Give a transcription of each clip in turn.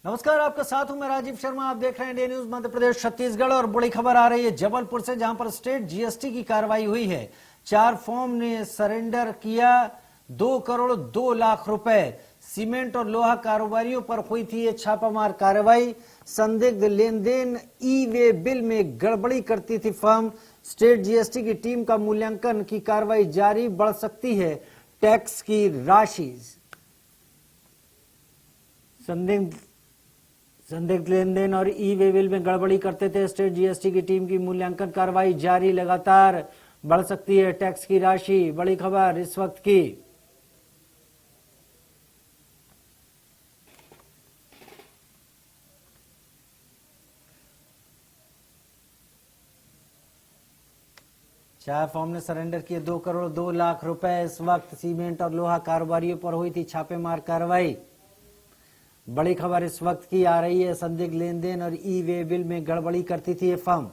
नमस्कार, आपका साथ हूं मैं राजीव शर्मा। आप देख रहे हैं इंडिया न्यूज मध्य प्रदेश छत्तीसगढ़। और बड़ी खबर आ रही है जबलपुर से, जहां पर स्टेट जीएसटी की कार्रवाई हुई है। 4 फर्म ने सरेंडर किया 2 करोड़ 2 लाख रुपए। सीमेंट और लोहा कारोबारियों पर हुई थी ये छापामार कार्रवाई। संदिग्ध लेन देन ई वे बिल में गड़बड़ी करती थी फर्म। स्टेट जीएसटी की टीम का मूल्यांकन की कार्रवाई जारी, बढ़ सकती है टैक्स की राशि। संदिग्ध लेन देन और ई वे बिल में गड़बड़ी करते थे स्टेट जीएसटी की टीम की मूल्यांकन कार्रवाई जारी, लगातार बढ़ सकती है टैक्स की राशि। बड़ी खबर इस वक्त की। चार फर्म ने सरेंडर किए 2 करोड़ 2 लाख रुपए। इस वक्त सीमेंट और लोहा कारोबारियों पर हुई थी छापेमार कार्रवाई। बड़ी खबर इस वक्त की आ रही है। संदिग्ध लेन देन और ई वे बिल में गड़बड़ी करती थी ये फर्म।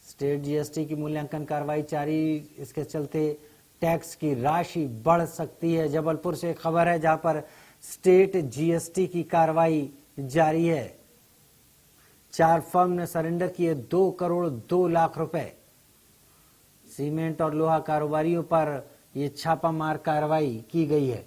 स्टेट जीएसटी की मूल्यांकन कार्रवाई जारी, इसके चलते टैक्स की राशि बढ़ सकती है। जबलपुर से खबर है जहां पर स्टेट जीएसटी की कार्रवाई जारी है। 4 फर्म ने सरेंडर किए 2 करोड़ 2 लाख रुपए। सीमेंट और लोहा कारोबारियों पर यह छापामार कार्रवाई की गई है।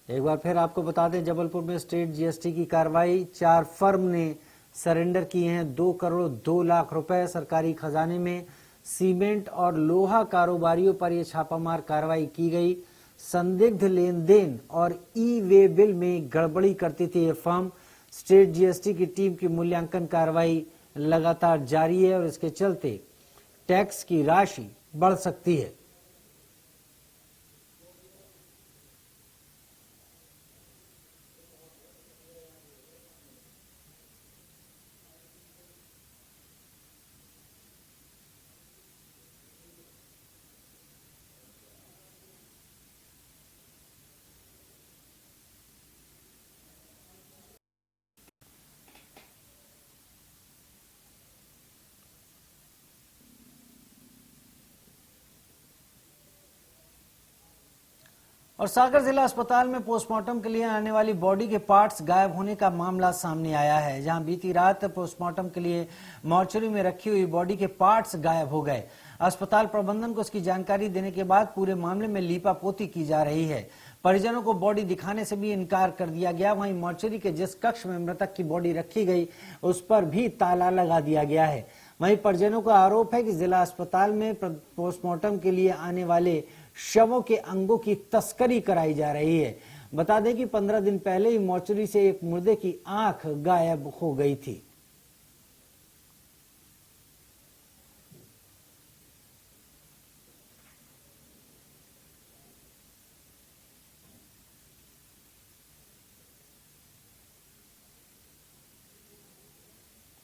एक बार फिर आपको बता दें, जबलपुर में स्टेट जीएसटी की कार्रवाई। 4 फर्म ने सरेंडर किए हैं 2 करोड़ 2 लाख रुपए सरकारी खजाने में। सीमेंट और लोहा कारोबारियों पर यह छापामार कार्रवाई की गई। संदिग्ध लेन देन और ई वे बिल में गड़बड़ी करती थी ये फर्म। स्टेट जीएसटी की टीम की मूल्यांकन कार्रवाई लगातार जारी है और इसके चलते टैक्स की राशि बढ़ सकती है। और सागर जिला अस्पताल में पोस्टमार्टम के लिए आने वाली बॉडी के पार्ट्स गायब होने का मामला सामने आया है। जहां बीती रात पोस्टमार्टम के लिए मॉर्चरी में रखी हुई बॉडी के पार्ट्स गायब हो गए। अस्पताल प्रबंधन को इसकी जानकारी देने के बाद पूरे मामले में लीपापोती की जा रही है। परिजनों को बॉडी दिखाने से भी इनकार कर दिया गया। वहीं मॉर्चरी के जिस कक्ष में मृतक की बॉडी रखी गई उस पर भी ताला लगा दिया गया है। वहीं परिजनों का आरोप है कि जिला अस्पताल में पोस्टमार्टम के लिए आने वाले शवों के अंगों की तस्करी कराई जा रही है। बता दें कि 15 दिन पहले ही मॉर्चरी से एक मुर्दे की आंख गायब हो गई थी।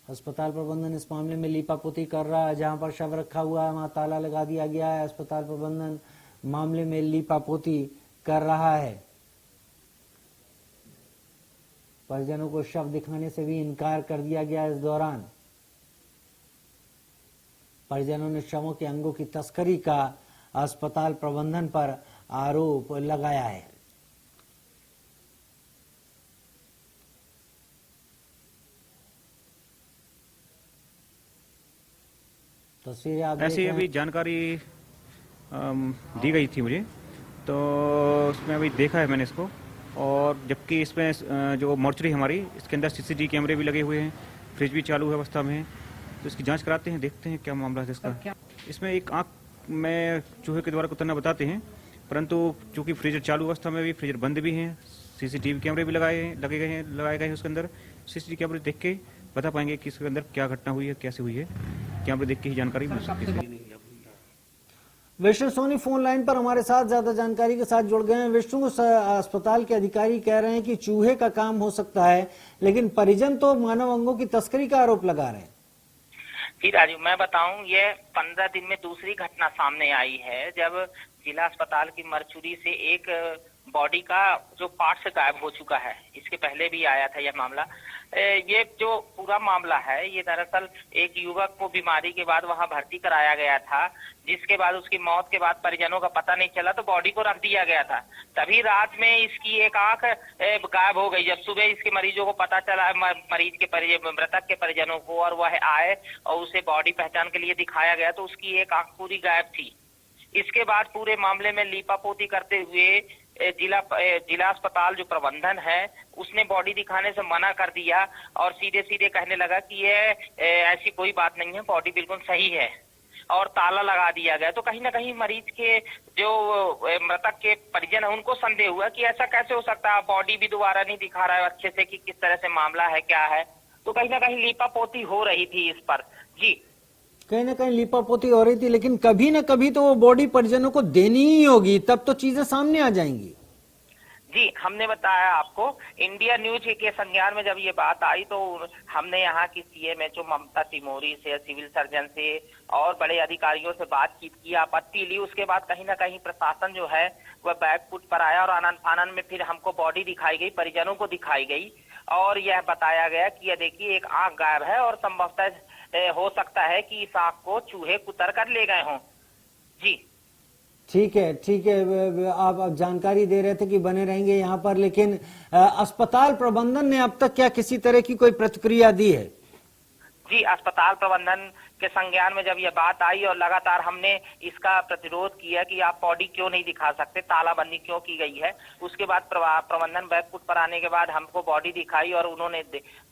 अस्पताल प्रबंधन इस मामले में लीपापोती कर रहा है। जहां पर शव रखा हुआ है वहां ताला लगा दिया गया है। अस्पताल प्रबंधन मामले में लीपापोती कर रहा है। परिजनों को शव दिखाने से भी इनकार कर दिया गया। इस दौरान परिजनों ने शवों के अंगों की तस्करी का अस्पताल प्रबंधन पर आरोप लगाया है। तस्वीरें आप ऐसी अभी जानकारी दी गई थी मुझे, तो उसमें अभी देखा है मैंने इसको। और जबकि इसमें जो मॉर्चरी हमारी, इसके अंदर सीसीटीवी कैमरे भी लगे हुए हैं, फ्रिज भी चालू है अवस्था में है। तो इसकी जांच कराते हैं, देखते हैं क्या मामला है इसका। इसमें एक आंख में चूहे के द्वारा कुतरना बताते हैं, परंतु चूंकि फ्रीजर चालू अवस्था में भी, फ्रीजर बंद भी है, सीसीटीवी कैमरे भी लगाए गए हैं उसके अंदर। सीसीटीवी कैमरे देख के बता पाएंगे कि इसके अंदर क्या घटना हुई है, कैसे हुई है। कैमरे देख के ही जानकारी मिल सकती है। विष्णु सोनी फोन लाइन पर हमारे साथ ज्यादा जानकारी के साथ जुड़ गए हैं। विष्णु, अस्पताल के अधिकारी कह रहे हैं कि चूहे का काम हो सकता है, लेकिन परिजन तो मानव अंगों की तस्करी का आरोप लगा रहे हैं। जी राजू, मैं बताऊं, ये 15 दिन में दूसरी घटना सामने आई है जब जिला अस्पताल की मरचुरी से एक बॉडी का जो पार्ट से गायब हो चुका है। इसके पहले भी आया था यह मामला। ये जो पूरा मामला है, ये दरअसल एक युवक को बीमारी के बाद वहां भर्ती कराया गया था, जिसके बाद उसकी मौत के बाद परिजनों का पता नहीं चला तो बॉडी को रख दिया गया था। तभी रात में इसकी एक आंख गायब हो गई। जब सुबह इसके मरीजों को पता चला, मरीज के मृतक के परिजनों को, और वह आए और उसे बॉडी पहचान के लिए दिखाया गया तो उसकी एक आंख पूरी गायब थी। इसके बाद पूरे मामले में लीपापोती करते हुए जिला अस्पताल जो प्रबंधन है उसने बॉडी दिखाने से मना कर दिया और सीधे सीधे कहने लगा कि ये ऐसी कोई बात नहीं है, बॉडी बिल्कुल सही है, और ताला लगा दिया गया। तो कहीं ना कहीं मरीज के जो मृतक के परिजन है उनको संदेह हुआ कि ऐसा कैसे हो सकता है, बॉडी भी दोबारा नहीं दिखा रहा है अच्छे से कि किस तरह से मामला है, क्या है। तो कहीं ना कहीं लीपापोती हो रही थी इस पर। जी, कहीं ना कहीं लीपापोती हो रही थी, लेकिन कभी ना कभी तो वो बॉडी परिजनों को देनी ही होगी, तब तो चीजें सामने आ जाएंगी। जी, हमने बताया आपको, इंडिया न्यूज के संज्ञान में जब ये बात आई तो हमने यहाँ की सीएमएचओ ममता तिमोरी से, सिविल सर्जन से और बड़े अधिकारियों से बातचीत की, आपत्ति ली। उसके बाद कहीं ना कहीं प्रशासन जो है वह बैकफुट पर आया और आनन फानन में फिर हमको बॉडी दिखाई गई, परिजनों को दिखाई गई और यह बताया गया कि यह देखिए एक आंख गायब है और संभवतः हो सकता है कि इस आंख को चूहे कुतर कर ले गए हों। जी, ठीक है, ठीक है। आप जानकारी दे रहे थे कि बने रहेंगे यहाँ पर, लेकिन अस्पताल प्रबंधन ने अब तक क्या किसी तरह की कोई प्रतिक्रिया दी है? जी, अस्पताल प्रबंधन के संज्ञान में जब यह बात आई और लगातार हमने इसका प्रतिरोध किया कि आप बॉडी क्यों नहीं दिखा सकते, तालाबंदी क्यों की गई है। उसके बाद प्रबंधन बैकफुट पर आने के बाद हमको बॉडी दिखाई और उन्होंने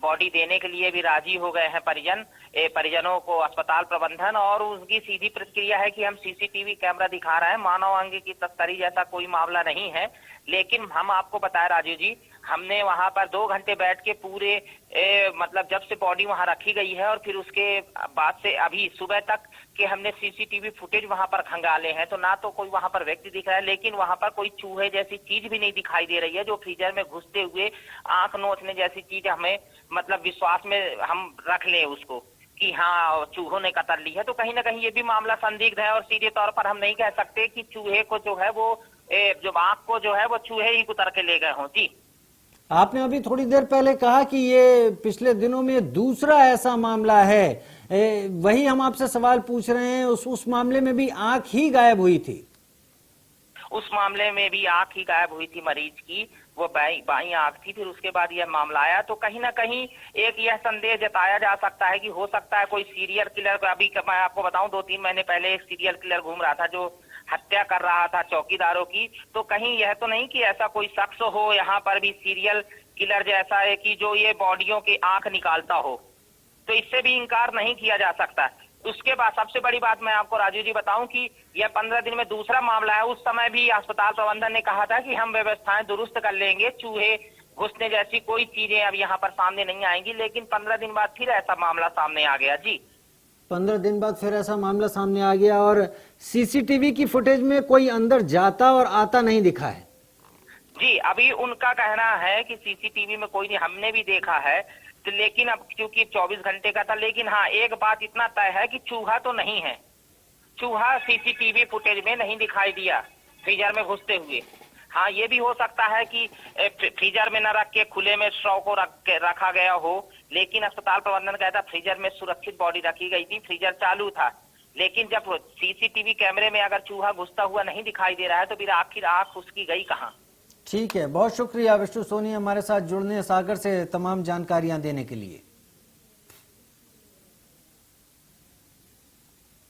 बॉडी देने के लिए भी राजी हो गए हैं परिजनों को अस्पताल प्रबंधन। और उनकी सीधी प्रतिक्रिया है कि हम सीसीटीवी कैमरा दिखा रहे हैं, मानव अंग की तस्करी जैसा कोई मामला नहीं है। लेकिन हम आपको बताएं राजू जी, हमने वहां पर 2 घंटे बैठ के पूरे मतलब जब से बॉडी वहां रखी गई है और फिर उसके बाद से अभी सुबह तक के हमने सीसीटीवी फुटेज वहां पर खंगाले हैं, तो ना तो कोई वहां पर व्यक्ति दिख रहा है, लेकिन वहां पर कोई चूहे जैसी चीज भी नहीं दिखाई दे रही है जो फ्रीजर में घुसते हुए आंख नोचने जैसी चीज हमें मतलब विश्वास में हम रख लें उसको कि हाँ चूहों ने कतर ली है। तो कहीं ना कहीं ये भी मामला संदिग्ध है और सीधे तौर पर हम नहीं कह सकते कि चूहे को जो है वो जो आंख को जो है वो चूहे ही कुतर के ले गए हों। जी, आपने अभी थोड़ी देर पहले कहा कि ये पिछले दिनों में दूसरा ऐसा मामला है, वही हम आपसे सवाल पूछ रहे हैं। उस मामले में भी आंख ही गायब हुई थी? उस मामले में भी आंख ही गायब हुई थी मरीज की, वो बाई आंख थी। फिर उसके बाद यह मामला आया तो कहीं ना कहीं एक यह संदेह जताया जा सकता है कि हो सकता है कोई सीरियल किलर। अभी मैं आपको बताऊं, 2-3 महीने पहले एक सीरियल किलर घूम रहा था जो हत्या कर रहा था चौकीदारों की। तो कहीं यह तो नहीं कि ऐसा कोई शख्स हो यहाँ पर भी सीरियल किलर जैसा है कि जो ये बॉडियों की आंख निकालता हो, तो इससे भी इनकार नहीं किया जा सकता। उसके बाद सबसे बड़ी बात मैं आपको राजू जी बताऊं कि यह 15 दिन में दूसरा मामला है। उस समय भी अस्पताल प्रबंधन ने कहा था कि हम व्यवस्थाएं दुरुस्त कर लेंगे, चूहे घुसने जैसी कोई चीजें अब यहाँ पर सामने नहीं आएंगी, लेकिन 15 दिन बाद फिर ऐसा मामला सामने आ गया। जी, 15 दिन बाद फिर ऐसा मामला सामने आ गया और सीसीटीवी की फुटेज में कोई अंदर जाता और आता नहीं दिखा है। जी, अभी उनका कहना है कि सीसीटीवी में कोई नहीं, हमने भी देखा है तो, लेकिन अब क्योंकि 24 घंटे का था। लेकिन हाँ, एक बात इतना तय है कि चूहा तो नहीं है, चूहा सीसीटीवी फुटेज में नहीं दिखाई दिया फ्रीजर में घुसते हुए। हाँ, ये भी हो सकता है कि फ्रीजर में न रख के खुले में शव को रखा गया हो, लेकिन अस्पताल प्रबंधन कहता फ्रीजर में सुरक्षित बॉडी रखी गई थी, फ्रीजर चालू था। लेकिन जब सीसीटीवी कैमरे में अगर चूहा घुसता हुआ नहीं दिखाई दे रहा है तो फिर आखिर आंख उसकी गई कहाँ? ठीक है, बहुत शुक्रिया विष्णु सोनी हमारे साथ जुड़ने, सागर से तमाम जानकारियां देने के लिए।